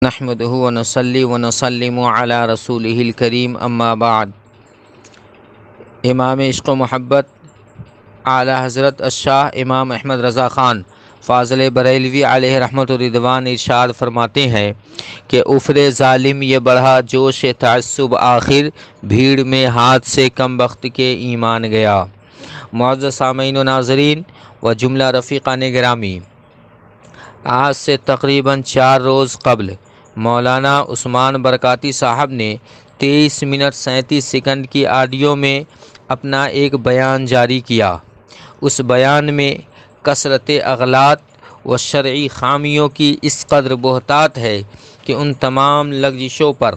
نحمده ونصلي ونسلم على رسوله الكريم اما بعد۔ امام عشق و محبت اعلیٰ حضرت الشاہ امام احمد رضا خان فاضل بریلوی علیہ رحمت و رضوان ارشاد فرماتے ہیں کہ افر ظالم یہ بڑھا جوش تعصب، آخر بھیڑ میں ہاتھ سے کم بخت کے ایمان گیا۔ معزز سامعین و ناظرین و جملہ رفیقان گرامی، آج سے تقریباً 4 روز قبل مولانا عثمان برکاتی صاحب نے 23 منٹ 37 سیکنڈ کی آڈیو میں اپنا ایک بیان جاری کیا۔ اس بیان میں کثرت اغلاط و شرعی خامیوں کی اس قدر بہتات ہے کہ ان تمام لغزشوں پر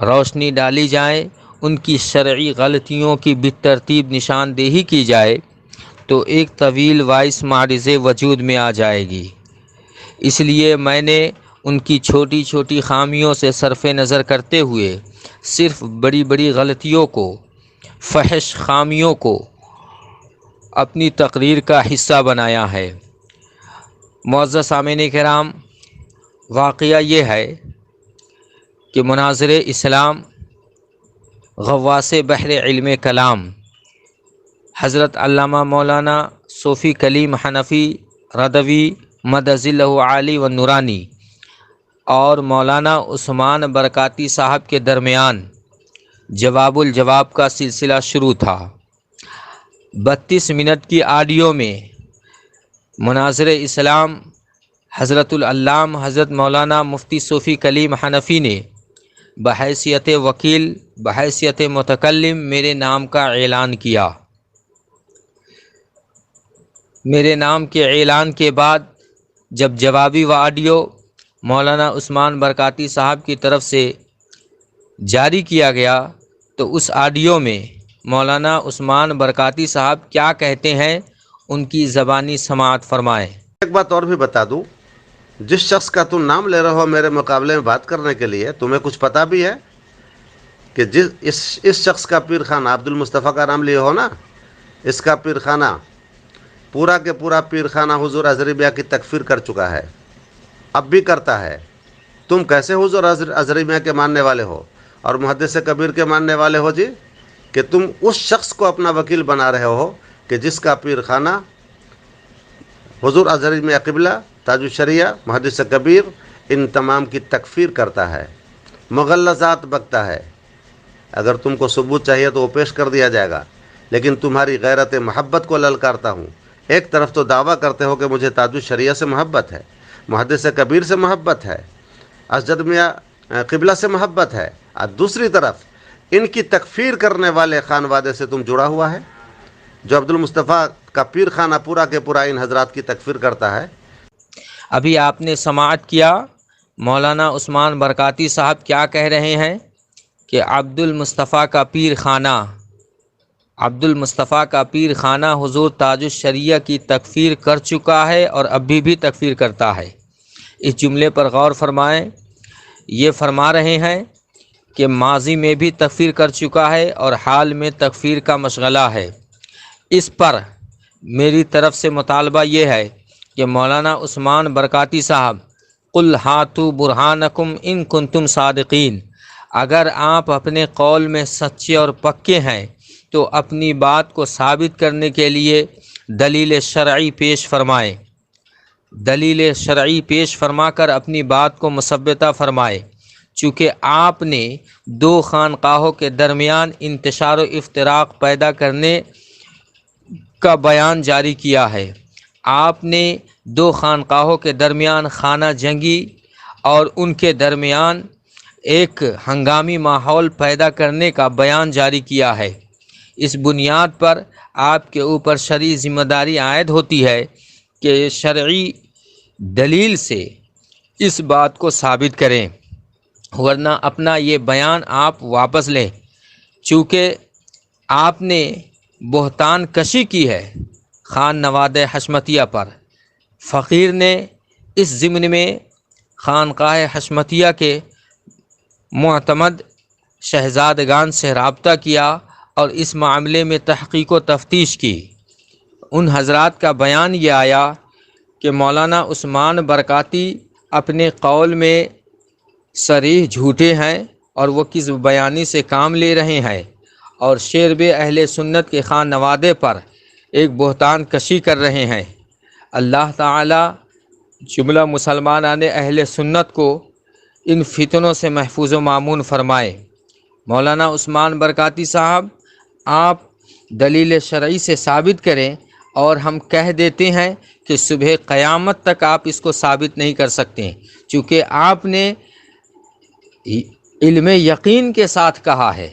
روشنی ڈالی جائے، ان کی شرعی غلطیوں کی بالترتیب نشاندہی کی جائے تو ایک طویل وائس معرض وجود میں آ جائے گی۔ اس لیے میں نے ان کی چھوٹی چھوٹی خامیوں سے صرف نظر کرتے ہوئے صرف بڑی بڑی غلطیوں کو، فحش خامیوں کو اپنی تقریر کا حصہ بنایا ہے۔ معزز سامعین کرام، واقعہ یہ ہے کہ مناظر اسلام غواص بحر علم کلام حضرت علامہ مولانا صوفی کلیم حنفی رضوی مدظلہ عالی و نورانی اور مولانا عثمان برکاتی صاحب کے درمیان جواب الجواب کا سلسلہ شروع تھا۔ 32 منٹ کی آڈیو میں مناظر اسلام حضرت العلام حضرت مولانا مفتی صوفی کلیم حنفی نے بحیثیت وکیل، بحیثیت متکلم میرے نام کا اعلان کیا۔ میرے نام کے اعلان کے بعد جب جوابی و آڈیو مولانا عثمان برکاتی صاحب کی طرف سے جاری کیا گیا تو اس آڈیو میں مولانا عثمان برکاتی صاحب کیا کہتے ہیں ان کی زبانی سماعت فرمائیں۔ ایک بات اور بھی بتا دوں، جس شخص کا تم نام لے رہے ہو میرے مقابلے میں بات کرنے کے لیے، تمہیں کچھ پتہ بھی ہے کہ اس شخص کا پیر خانہ عبد المصطفیٰ کا نام لیے ہو نا، اس کا پیر خانہ پورا کے پورا پیر خانہ حضور ازہری کی تکفیر کر چکا ہے، اب بھی کرتا ہے۔ تم کیسے حضور ازہری کے ماننے والے ہو اور محدث کبیر کے ماننے والے ہو جی، کہ تم اس شخص کو اپنا وکیل بنا رہے ہو کہ جس کا پیر خانہ حضور ازہری میں قبلہ، تاج الشریعہ، محدث کبیر ان تمام کی تکفیر کرتا ہے، مغلظات بکتا ہے۔ اگر تم کو ثبوت چاہیے تو وہ پیش کر دیا جائے گا، لیکن تمہاری غیرت محبت کو للکارتا ہوں۔ ایک طرف تو دعویٰ کرتے ہو کہ مجھے تاج الشریعہ سے محبت ہے، محدث کبیر سے محبت ہے، اسجد میاں قبلہ سے محبت ہے، اور دوسری طرف ان کی تکفیر کرنے والے خانوادے سے تم جڑا ہوا ہے جو عبد المصطفیٰ کا پیر خانہ پورا کے پورا ان حضرات کی تکفیر کرتا ہے۔ ابھی آپ نے سماعت کیا مولانا عثمان برکاتی صاحب کیا کہہ رہے ہیں کہ عبد المصطفیٰ کا پیر خانہ حضور تاج الشریعہ کی تکفیر کر چکا ہے اور ابھی بھی تکفیر کرتا ہے۔ اس جملے پر غور فرمائیں۔ یہ فرما رہے ہیں کہ ماضی میں بھی تکفیر کر چکا ہے اور حال میں تکفیر کا مشغلہ ہے۔ اس پر میری طرف سے مطالبہ یہ ہے کہ مولانا عثمان برکاتی صاحب قل ہاتوا برہانکم ان کنتم صادقین، اگر آپ اپنے قول میں سچے اور پکے ہیں تو اپنی بات کو ثابت کرنے کے لیے دلیل شرعی پیش فرمائیں، دلیل شرعی پیش فرما کر اپنی بات کو مثبتہ فرمائے۔ چونکہ آپ نے 2 خانقاہوں کے درمیان انتشار و افتراق پیدا کرنے کا بیان جاری کیا ہے، آپ نے 2 خانقاہوں کے درمیان خانہ جنگی اور ان کے درمیان ایک ہنگامی ماحول پیدا کرنے کا بیان جاری کیا ہے۔ اس بنیاد پر آپ کے اوپر شرعی ذمہ داری عائد ہوتی ہے کہ شرعی دلیل سے اس بات کو ثابت کریں، ورنہ اپنا یہ بیان آپ واپس لیں۔ چونکہ آپ نے بہتان کشی کی ہے خان نواد حشمتیہ پر۔ فقیر نے اس ضمن میں خانقاہ حشمتیہ کے معتمد شہزادگان سے رابطہ کیا اور اس معاملے میں تحقیق و تفتیش کی۔ ان حضرات کا بیان یہ آیا کہ مولانا عثمان برکاتی اپنے قول میں صریح جھوٹے ہیں اور وہ کذب بیانی سے کام لے رہے ہیں اور شعب اہل سنت کے خان نوادے پر ایک بہتان کشی کر رہے ہیں۔ اللہ تعالی جملہ مسلمانان اہل سنت کو ان فتنوں سے محفوظ و معمون فرمائے۔ مولانا عثمان برکاتی صاحب، آپ دلیل شرعی سے ثابت کریں، اور ہم کہہ دیتے ہیں کہ صبح قیامت تک آپ اس کو ثابت نہیں کر سکتے، چونکہ آپ نے علم یقین کے ساتھ کہا ہے۔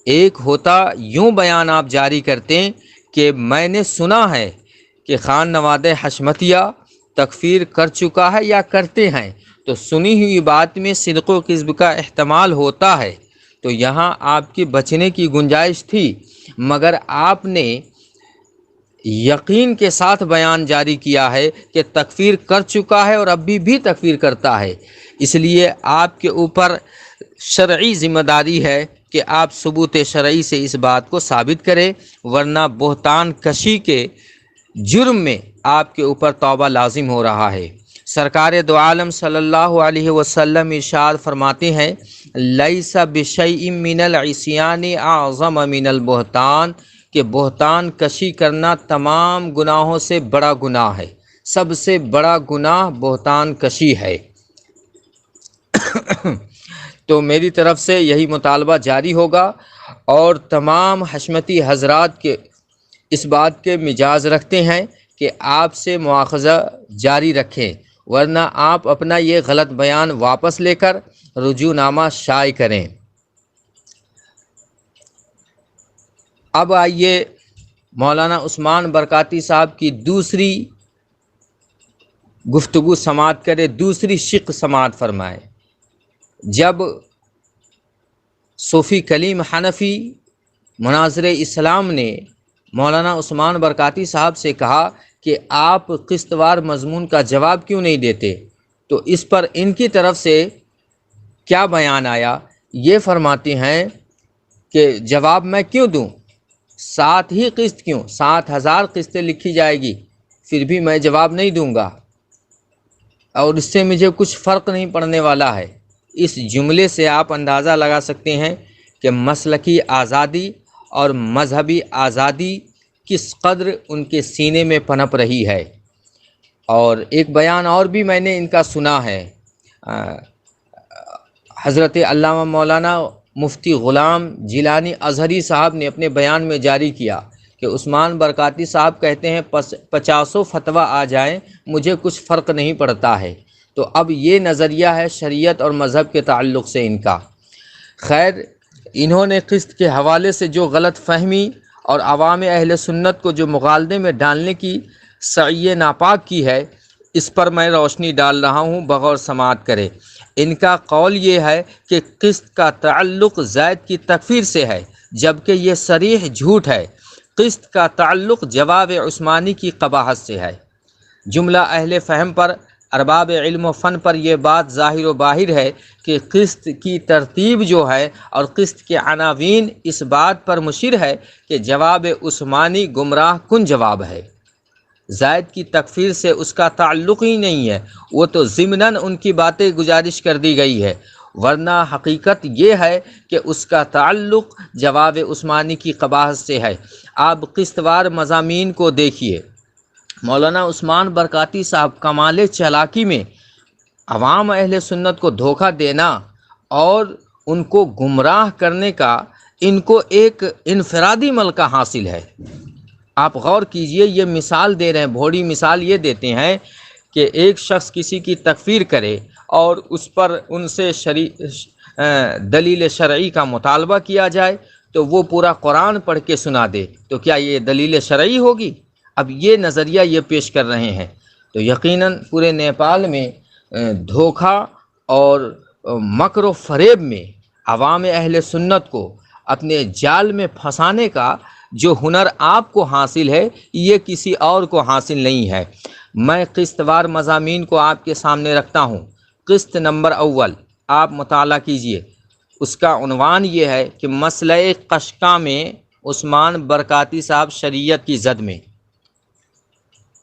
ایک ہوتا یوں بیان آپ جاری کرتے کہ میں نے سنا ہے کہ خان نواد حشمتیہ تکفیر کر چکا ہے یا کرتے ہیں، تو سنی ہوئی بات میں صدق و کذب کا احتمال ہوتا ہے، تو یہاں آپ کی بچنے کی گنجائش تھی، مگر آپ نے یقین کے ساتھ بیان جاری کیا ہے کہ تکفیر کر چکا ہے اور ابھی بھی تکفیر کرتا ہے۔ اس لیے آپ کے اوپر شرعی ذمہ داری ہے کہ آپ ثبوت شرعی سے اس بات کو ثابت کریں، ورنہ بہتان کشی کے جرم میں آپ کے اوپر توبہ لازم ہو رہا ہے۔ سرکار دو عالم صلی اللہ علیہ وسلم ارشاد فرماتے ہیں، لیس بشیء من العصیان اعظم من البہتان، کہ بہتان کشی کرنا تمام گناہوں سے بڑا گناہ ہے، سب سے بڑا گناہ بہتان کشی ہے۔ تو میری طرف سے یہی مطالبہ جاری ہوگا، اور تمام حشمتی حضرات کے اس بات کے مجاز رکھتے ہیں کہ آپ سے مواخذہ جاری رکھیں، ورنہ آپ اپنا یہ غلط بیان واپس لے کر رجوع نامہ شائع کریں۔ اب آئیے مولانا عثمان برکاتی صاحب کی دوسری گفتگو سماعت کرے، دوسری شق سماعت فرمائے۔ جب صوفی کلیم حنفی مناظر اسلام نے مولانا عثمان برکاتی صاحب سے کہا کہ آپ قسط وار مضمون کا جواب کیوں نہیں دیتے، تو اس پر ان کی طرف سے کیا بیان آیا، یہ فرماتے ہیں کہ جواب میں کیوں دوں، 7 ہی قسط کیوں، 7,000 قسطیں لکھی جائے گی، پھر بھی میں جواب نہیں دوں گا، اور اس سے مجھے کچھ فرق نہیں پڑنے والا ہے۔ اس جملے سے آپ اندازہ لگا سکتے ہیں کہ مسلکی آزادی اور مذہبی آزادی کس قدر ان کے سینے میں پنپ رہی ہے۔ اور ایک بیان اور بھی میں نے ان کا سنا ہے، حضرت علامہ مولانا مفتی غلام جیلانی ازہری صاحب نے اپنے بیان میں جاری کیا کہ عثمان برکاتی صاحب کہتے ہیں 50 فتویٰ آ جائیں مجھے کچھ فرق نہیں پڑتا ہے۔ تو اب یہ نظریہ ہے شریعت اور مذہب کے تعلق سے ان کا۔ خیر، انہوں نے قسط کے حوالے سے جو غلط فہمی اور عوام اہل سنت کو جو مغالطے میں ڈالنے کی سعی ناپاک کی ہے، اس پر میں روشنی ڈال رہا ہوں، بغور سماعت کرے۔ ان کا قول یہ ہے کہ قسط کا تعلق زید کی تکفیر سے ہے، جبکہ یہ صریح جھوٹ ہے۔ قسط کا تعلق جواب عثمانی کی قباحت سے ہے۔ جملہ اہل فہم پر، ارباب علم و فن پر یہ بات ظاہر و باہر ہے کہ قسط کی ترتیب جو ہے اور قسط کے عناوین اس بات پر مشیر ہے کہ جواب عثمانی گمراہ کن جواب ہے۔ زید کی تکفیر سے اس کا تعلق ہی نہیں ہے، وہ تو ضمناً ان کی باتیں گزارش کر دی گئی ہے، ورنہ حقیقت یہ ہے کہ اس کا تعلق جواب عثمانی کی قباحت سے ہے۔ آپ قسط وار مضامین کو دیکھیے۔ مولانا عثمان برکاتی صاحب کمال چالاکی میں عوام اہل سنت کو دھوکہ دینا اور ان کو گمراہ کرنے کا ان کو ایک انفرادی ملکہ حاصل ہے۔ آپ غور کیجئے، یہ مثال دے رہے ہیں، بھوڑی مثال یہ دیتے ہیں کہ ایک شخص کسی کی تکفیر کرے اور اس پر ان سے دلیل شرعی کا مطالبہ کیا جائے تو وہ پورا قرآن پڑھ کے سنا دے، تو کیا یہ دلیل شرعی ہوگی؟ اب یہ نظریہ یہ پیش کر رہے ہیں، تو یقیناً پورے نیپال میں دھوکہ اور مکر و فریب میں عوام اہل سنت کو اپنے جال میں پھنسانے کا جو ہنر آپ کو حاصل ہے، یہ کسی اور کو حاصل نہیں ہے۔ میں قسط وار مضامین کو آپ کے سامنے رکھتا ہوں۔ قسط نمبر اول آپ مطالعہ کیجئے، اس کا عنوان یہ ہے کہ مسئلہ قشقہ میں عثمان برکاتی صاحب شریعت کی زد میں۔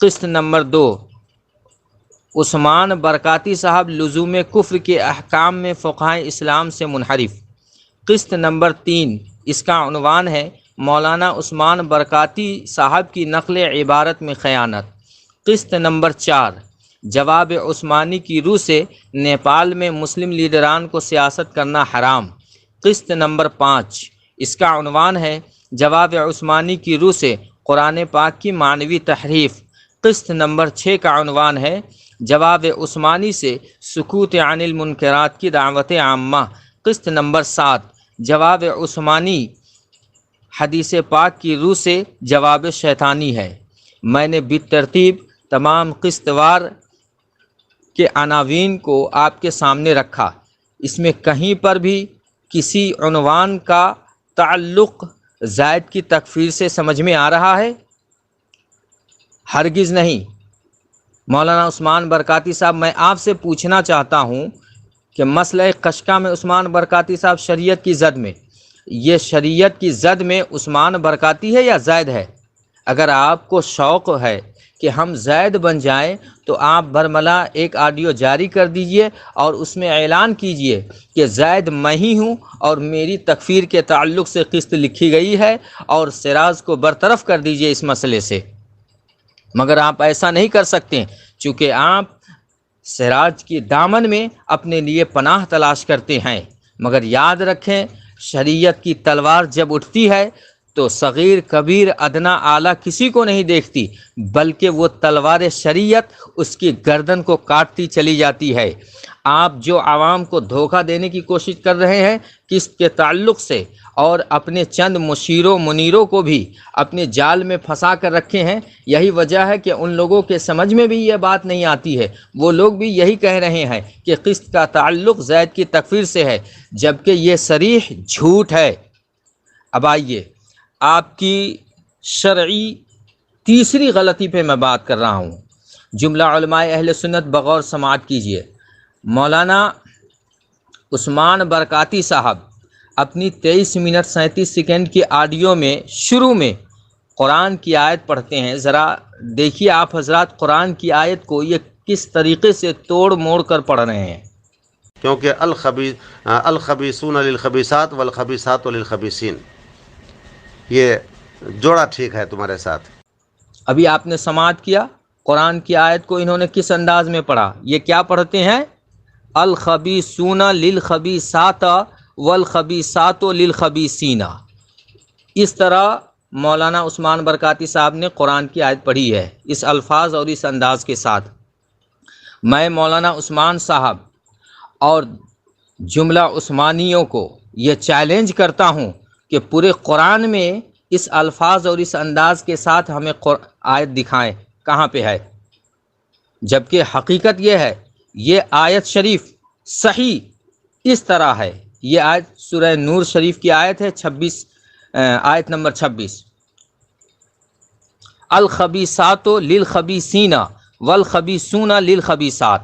قسط نمبر 2 عثمان برکاتی صاحب لزوم کفر کے احکام میں فقہائے اسلام سے منحرف۔ قسط نمبر 3، اس کا عنوان ہے مولانا عثمان برکاتی صاحب کی نقل عبارت میں خیانت۔ قسط نمبر 4، جواب عثمانی کی روح سے نیپال میں مسلم لیڈران کو سیاست کرنا حرام۔ قسط نمبر 5، اس کا عنوان ہے جواب عثمانی کی روح سے قرآن پاک کی معنوی تحریف۔ قسط نمبر 6 کا عنوان ہے جواب عثمانی سے سکوت عن المنکرات کی دعوت عامہ۔ قسط نمبر 7، جواب عثمانی حدیث پاک کی روح سے جواب شیطانی ہے۔ میں نے بالترتیب تمام قسط وار کے عناوین کو آپ کے سامنے رکھا۔ اس میں کہیں پر بھی کسی عنوان کا تعلق زید کی تکفیر سے سمجھ میں آ رہا ہے؟ ہرگز نہیں۔ مولانا عثمان برکاتی صاحب، میں آپ سے پوچھنا چاہتا ہوں کہ مسئلہ قشقہ میں عثمان برکاتی صاحب شریعت کی زد میں، یہ شریعت کی زد میں عثمان برکاتی ہے یا زید ہے؟ اگر آپ کو شوق ہے کہ ہم زید بن جائیں تو آپ برملا ایک آڈیو جاری کر دیجئے اور اس میں اعلان کیجئے کہ زید میں ہی ہوں اور میری تکفیر کے تعلق سے قسط لکھی گئی ہے، اور سراج کو برطرف کر دیجئے اس مسئلے سے۔ مگر آپ ایسا نہیں کر سکتے، چونکہ آپ سراج کی دامن میں اپنے لیے پناہ تلاش کرتے ہیں۔ مگر یاد رکھیں، شریعت کی تلوار جب اٹھتی ہے تو صغیر کبیر ادنا اعلیٰ کسی کو نہیں دیکھتی، بلکہ وہ تلوار شریعت اس کی گردن کو کاٹتی چلی جاتی ہے۔ آپ جو عوام کو دھوکہ دینے کی کوشش کر رہے ہیں قسط کے تعلق سے، اور اپنے چند مشیروں منیروں کو بھی اپنے جال میں پھنسا کر رکھے ہیں، یہی وجہ ہے کہ ان لوگوں کے سمجھ میں بھی یہ بات نہیں آتی ہے۔ وہ لوگ بھی یہی کہہ رہے ہیں کہ قسط کا تعلق زید کی تکفیر سے ہے، جبکہ یہ صریح جھوٹ ہے۔ اب آئیے، آپ کی شرعی تیسری غلطی پہ میں بات کر رہا ہوں۔ جملہ علماء اہل سنت بغور سماعت کیجیے۔ مولانا عثمان برکاتی صاحب اپنی 23 منٹ 37 سیکنڈ کی آڈیو میں شروع میں قرآن کی آیت پڑھتے ہیں۔ ذرا دیکھیے آپ حضرات قرآن کی آیت کو یہ کس طریقے سے توڑ موڑ کر پڑھ رہے ہیں۔ کیونکہ الخبیثون للخبیثات والخبیثات للخبیثین، یہ جوڑا ٹھیک ہے تمہارے ساتھ۔ ابھی آپ نے سماعت کیا قرآن کی آیت کو انہوں نے کس انداز میں پڑھا؟ یہ کیا پڑھتے ہیں؟ الخبیثون للخبیثات والخبیثات للخبیثین۔ اس طرح مولانا عثمان برکاتی صاحب نے قرآن کی آیت پڑھی ہے، اس الفاظ اور اس انداز کے ساتھ۔ میں مولانا عثمان صاحب اور جملہ عثمانیوں کو یہ چیلنج کرتا ہوں کہ پورے قرآن میں اس الفاظ اور اس انداز کے ساتھ ہمیں آیت دکھائیں کہاں پہ ہے، جبکہ حقیقت یہ ہے یہ آیت شریف صحیح اس طرح ہے۔ یہ آیت سورہ نور شریف کی آیت ہے 26، آیت نمبر 26، الخبیثات للخبیثین والخبیثون للخبیثات۔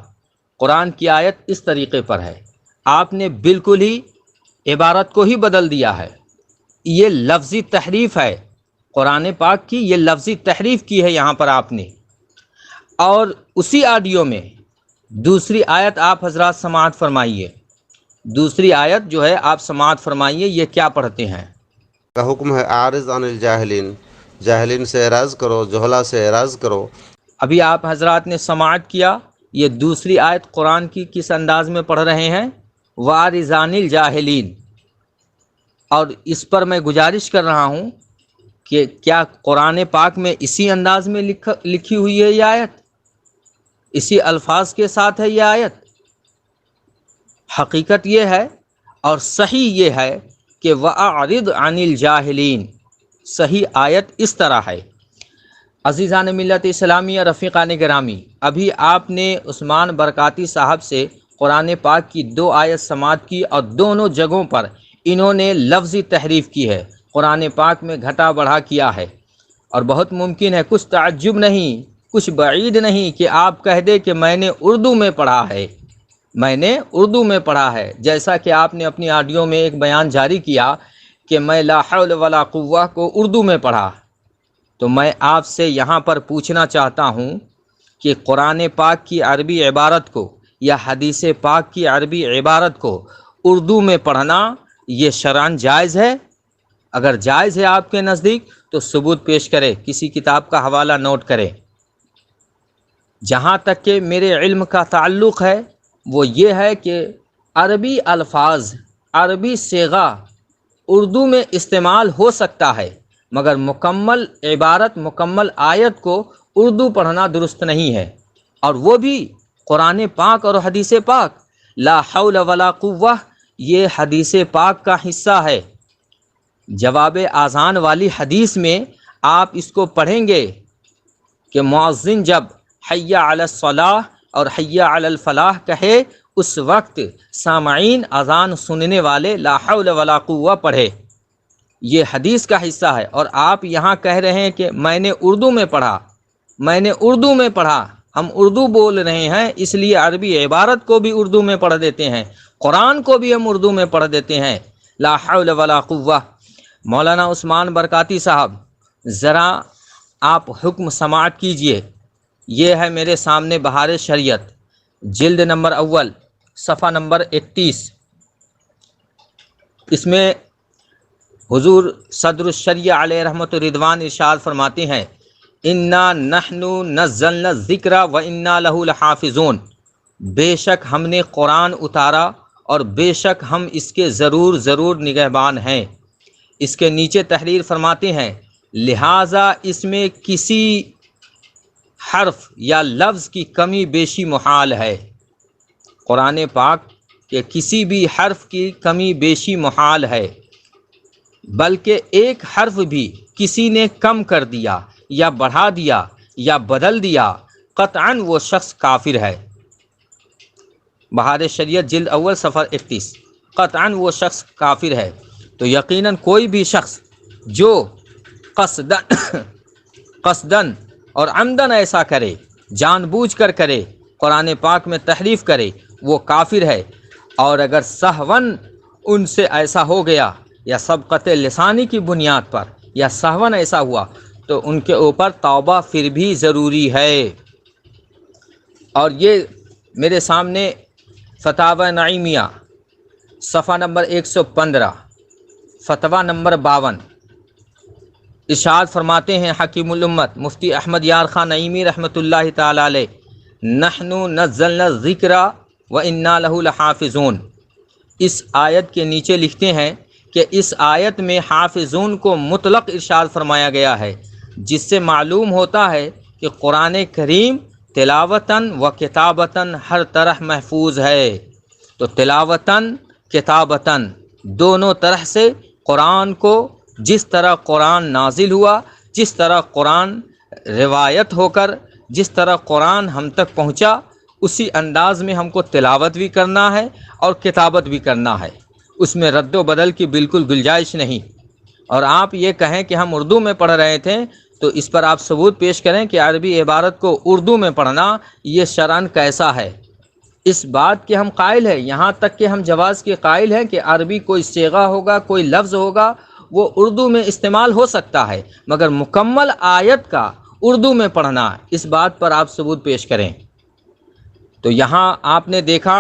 قرآن کی آیت اس طریقے پر ہے۔ آپ نے بالکل ہی عبارت کو ہی بدل دیا ہے۔ یہ لفظی تحریف ہے، قرآن پاک کی یہ لفظی تحریف کی ہے یہاں پر آپ نے۔ اور اسی آڈیو میں دوسری آیت آپ حضرات سماعت فرمائیے۔ دوسری آیت جو ہے آپ سماعت فرمائیے، یہ کیا پڑھتے ہیں؟ کا حکم ہے اعرض عن الجاہلین، جاہلین سے اعراض کرو، جہلا سے اعراض کرو۔ ابھی آپ حضرات نے سماعت کیا، یہ دوسری آیت قرآن کی کس انداز میں پڑھ رہے ہیں؟ وَاعْرِضْ عَنِ الْجَاهِلِينَ۔ اور اس پر میں گزارش کر رہا ہوں کہ کیا قرآن پاک میں اسی انداز میں لکھی ہوئی ہے یہ آیت؟ اسی الفاظ کے ساتھ ہے یہ آیت؟ حقیقت یہ ہے اور صحیح یہ ہے کہ وَأَعْرِضْ عَنِ الْجَاهِلِينَ، صحیح آیت اس طرح ہے۔ عزیزان ملت اسلامیہ، رفیقان گرامی، ابھی آپ نے عثمان برکاتی صاحب سے قرآن پاک کی 2 آیت سماعت کی، اور دونوں جگہوں پر انہوں نے لفظی تحریف کی ہے، قرآن پاک میں گھٹا بڑھا کیا ہے۔ اور بہت ممکن ہے، کچھ تعجب نہیں، کچھ بعید نہیں کہ آپ کہہ دیں کہ میں نے اردو میں پڑھا ہے، میں نے اردو میں پڑھا ہے، جیسا کہ آپ نے اپنی آڈیو میں ایک بیان جاری کیا کہ میں لا حول ولا قوہ کو اردو میں پڑھا۔ تو میں آپ سے یہاں پر پوچھنا چاہتا ہوں کہ قرآن پاک کی عربی عبارت کو یا حدیث پاک کی عربی عبارت کو اردو میں پڑھنا یہ شرعاً جائز ہے؟ اگر جائز ہے آپ کے نزدیک تو ثبوت پیش کرے، کسی کتاب کا حوالہ نوٹ کرے۔ جہاں تک کہ میرے علم کا تعلق ہے وہ یہ ہے کہ عربی الفاظ، عربی صیغہ اردو میں استعمال ہو سکتا ہے، مگر مکمل عبارت، مکمل آیت کو اردو پڑھنا درست نہیں ہے، اور وہ بھی قرآن پاک اور حدیث پاک۔ لا حول ولا قوہ یہ حدیث پاک کا حصہ ہے۔ جواب اذان والی حدیث میں آپ اس کو پڑھیں گے کہ مؤذن جب حی علی الصلاح اور حی علی الفلاح کہے اس وقت سامعین اذان سننے والے لا حول ولا قوہ پڑھے۔ یہ حدیث کا حصہ ہے، اور آپ یہاں کہہ رہے ہیں کہ میں نے اردو میں پڑھا، میں نے اردو میں پڑھا۔ ہم اردو بول رہے ہیں اس لیے عربی عبارت کو بھی اردو میں پڑھ دیتے ہیں، قرآن کو بھی ہم اردو میں پڑھ دیتے ہیں۔ لا حول ولا قوہ۔ مولانا عثمان برکاتی صاحب ذرا آپ حکم سماعت کیجئے۔ یہ ہے میرے سامنے بہار شریعت، جلد نمبر اول، صفحہ نمبر 31۔ اس میں حضور صدر الشریعہ علیہ رحمت الرضوان ارشاد فرماتے ہیں، انا نحن نزلنا الذکر و انا لہ لحافظون، بے شک ہم نے قرآن اتارا اور بے شک ہم اس کے ضرور نگہبان ہیں۔ اس کے نیچے تحریر فرماتے ہیں، لہٰذا اس میں کسی حرف یا لفظ کی کمی بیشی محال ہے۔ قرآن پاک کے کسی بھی حرف کی کمی بیشی محال ہے، بلکہ ایک حرف بھی کسی نے کم کر دیا یا بڑھا دیا یا بدل دیا قطعاً وہ شخص کافر ہے۔ بہار شریعت جلد اول صفحہ 31۔ قطعاً وہ شخص کافر ہے۔ تو یقیناً کوئی بھی شخص جو قصدن اور عمدن ایسا کرے، جان بوجھ کر کرے، قرآن پاک میں تحریف کرے، وہ کافر ہے۔ اور اگر سہون ان سے ایسا ہو گیا یا سبقت لسانی کی بنیاد پر یا سہون ایسا ہوا تو ان کے اوپر توبہ پھر بھی ضروری ہے۔ اور یہ میرے سامنے فتاوی نعیمیہ صفحہ نمبر 115، فتویٰ نمبر 52، ارشاد فرماتے ہیں حکیم الامت مفتی احمد یار خان نعیمی رحمۃ اللہ تعالی علیہ، نحن نزلنا الذکر و انا لہ لحافظون۔ اس آیت کے نیچے لکھتے ہیں کہ اس آیت میں حافظون کو مطلق ارشاد فرمایا گیا ہے، جس سے معلوم ہوتا ہے کہ قرآن کریم تلاوتاً و کتابتاً ہر طرح محفوظ ہے۔ تو تلاوتاً کتابتاً دونوں طرح سے قرآن کو، جس طرح قرآن نازل ہوا، جس طرح قرآن روایت ہو کر، جس طرح قرآن ہم تک پہنچا، اسی انداز میں ہم کو تلاوت بھی کرنا ہے اور کتابت بھی کرنا ہے۔ اس میں رد و بدل کی بالکل گنجائش نہیں۔ اور آپ یہ کہیں کہ ہم اردو میں پڑھ رہے تھے تو اس پر آپ ثبوت پیش کریں کہ عربی عبارت کو اردو میں پڑھنا یہ شرعاً کیسا ہے۔ اس بات کے ہم قائل ہیں، یہاں تک کہ ہم جواز کے قائل ہیں کہ عربی کوئی صیغہ ہوگا، کوئی لفظ ہوگا، وہ اردو میں استعمال ہو سکتا ہے، مگر مکمل آیت کا اردو میں پڑھنا، اس بات پر آپ ثبوت پیش کریں۔ تو یہاں آپ نے دیکھا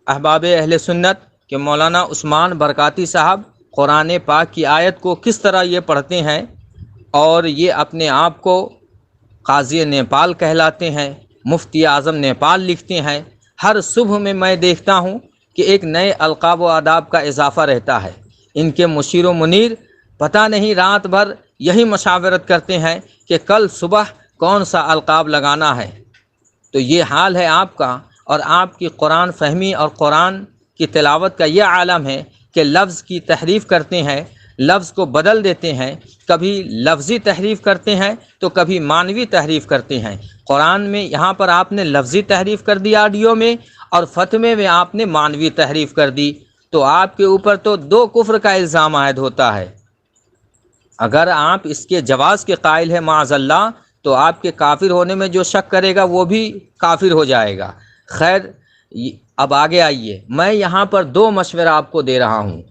احباب اہل سنت کہ مولانا عثمان برکاتی صاحب قرآن پاک کی آیت کو کس طرح یہ پڑھتے ہیں، اور یہ اپنے آپ کو قاضی نیپال کہلاتے ہیں، مفتی اعظم نیپال لکھتے ہیں۔ ہر صبح میں دیکھتا ہوں کہ ایک نئے القاب و آداب کا اضافہ رہتا ہے۔ ان کے مشیر و منیر پتہ نہیں رات بھر یہی مشاورت کرتے ہیں کہ کل صبح کون سا القاب لگانا ہے۔ تو یہ حال ہے آپ کا، اور آپ کی قرآن فہمی اور قرآن کی تلاوت کا یہ عالم ہے کہ لفظ کی تحریف کرتے ہیں، لفظ کو بدل دیتے ہیں، کبھی لفظی تحریف کرتے ہیں تو کبھی معنوی تحریف کرتے ہیں۔ قرآن میں یہاں پر آپ نے لفظی تحریف کر دی آڈیو میں، اور فتوے میں آپ نے معنوی تحریف کر دی، تو آپ کے اوپر تو دو کفر کا الزام عائد ہوتا ہے۔ اگر آپ اس کے جواز کے قائل ہیں معاذ اللہ، تو آپ کے کافر ہونے میں جو شک کرے گا وہ بھی کافر ہو جائے گا۔ خیر، اب آگے آئیے، میں یہاں پر دو مشورہ آپ کو دے رہا ہوں۔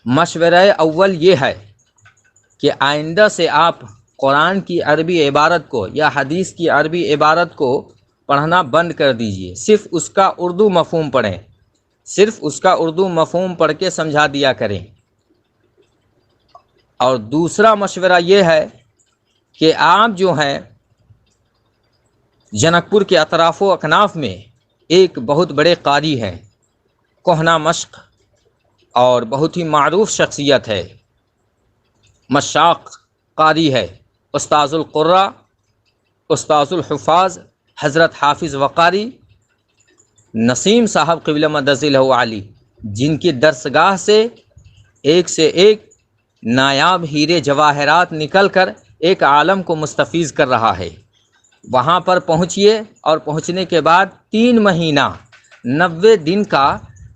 مشورہ اول یہ ہے کہ آئندہ سے آپ قرآن کی عربی عبارت کو یا حدیث کی عربی عبارت کو پڑھنا بند کر دیجئے، صرف اس کا اردو مفہوم پڑھیں، صرف اس کا اردو مفہوم پڑھ کے سمجھا دیا کریں۔ اور دوسرا مشورہ یہ ہے کہ آپ جو ہیں جنک پور کے اطراف و اکناف میں ایک بہت بڑے قاری ہیں، کہنہ مشق اور بہت ہی معروف شخصیت ہے، مشاق قاری ہے، استاذ القراء، استاذ الحفاظ حضرت حافظ وقاری نسیم صاحب قبلہ مدظ لہ علی، جن کی درسگاہ سے ایک نایاب ہیرے جواہرات نکل کر ایک عالم کو مستفیض کر رہا ہے۔ وہاں پر پہنچیے اور پہنچنے کے بعد 3 مہینہ 90 دن کا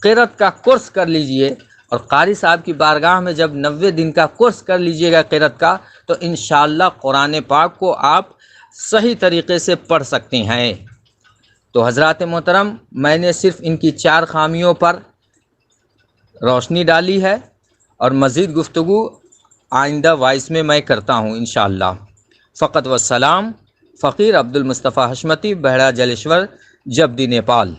قرأت کا کورس کر لیجئے، اور قاری صاحب کی بارگاہ میں جب 90 دن کا کورس کر لیجئے گا قرأت کا، تو انشاءاللہ قرآن پاک کو آپ صحیح طریقے سے پڑھ سکتے ہیں۔ تو حضرات محترم، میں نے صرف ان کی 4 خامیوں پر روشنی ڈالی ہے، اور مزید گفتگو آئندہ وائس میں کرتا ہوں انشاءاللہ۔ فقط والسلام، فقیر عبد المصطفیٰ حشمتی، بہڑا جلیشور، جبدی، نیپال۔